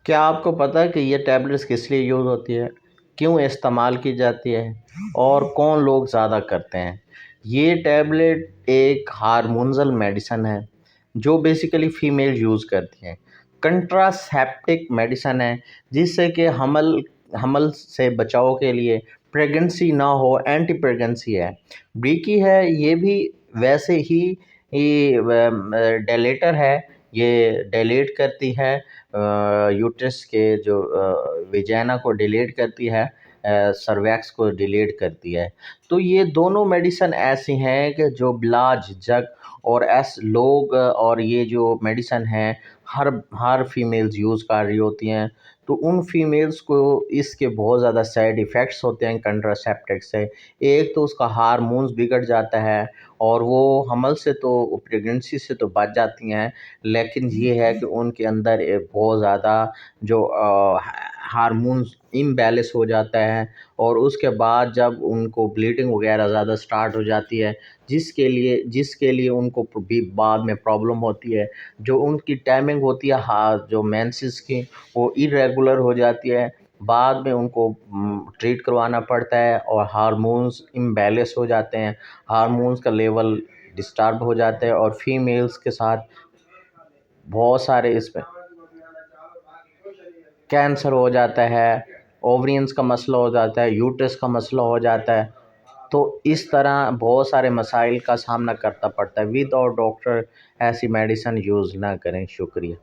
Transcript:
کیا آپ کو پتہ ہے کہ یہ ٹیبلٹس کس لیے یوز ہوتی ہے، کیوں استعمال کی جاتی ہے اور کون لوگ زیادہ کرتے ہیں؟ یہ ٹیبلٹ ایک ہارمونزل میڈیسن ہے جو بیسیکلی فیمیل یوز کرتی ہیں۔ کنٹراسیپٹک میڈیسن ہے جس سے کہ حمل سے بچاؤ کے لیے، پریگننسی نہ ہو، اینٹی پریگننسی ہے۔ بریکی ہے، یہ بھی ویسے ہی ڈیلیٹر ہے، یہ ڈیلیٹ کرتی ہے یوٹرس کے جو ویجینا کو ڈیلیٹ کرتی ہے، سرویکس کو ڈیلیٹ کرتی ہے۔ تو یہ دونوں میڈیسن ایسی ہیں کہ جو بلا جھجک اور لوگ اور یہ جو میڈیسن ہیں ہر فیمیلز یوز کر رہی ہوتی ہیں، تو ان فیمیلز کو اس کے بہت زیادہ سائیڈ ایفیکٹس ہوتے ہیں کنٹراسیپٹک سے۔ ایک تو اس کا ہارمونز بگڑ جاتا ہے اور وہ حمل سے تو پریگننسی سے تو بچ جاتی ہیں، لیکن یہ ہے کہ ان کے اندر بہت زیادہ جو ہارمونز امبیلنس ہو جاتا ہے، اور اس کے بعد جب ان کو بلیڈنگ وغیرہ زیادہ سٹارٹ ہو جاتی ہے، جس کے لیے ان کو بھی بعد میں پرابلم ہوتی ہے۔ جو ان کی ٹائمنگ ہوتی ہے جو مینسز کی، وہ ارریگولر ہو جاتی ہے، بعد میں ان کو ٹریٹ کروانا پڑتا ہے اور ہارمونز امبیلنس ہو جاتے ہیں، ہارمونز کا لیول ڈسٹرب ہو جاتا ہے، اور فیمیلز کے ساتھ بہت سارے اس میں کینسر ہو جاتا ہے، اوورینز کا مسئلہ ہو جاتا ہے، یوٹرس کا مسئلہ ہو جاتا ہے۔ تو اس طرح بہت سارے مسائل کا سامنا کرنا پڑتا ہے۔ ود اور ڈاکٹر ایسی میڈیسن یوز نہ کریں۔ شکریہ۔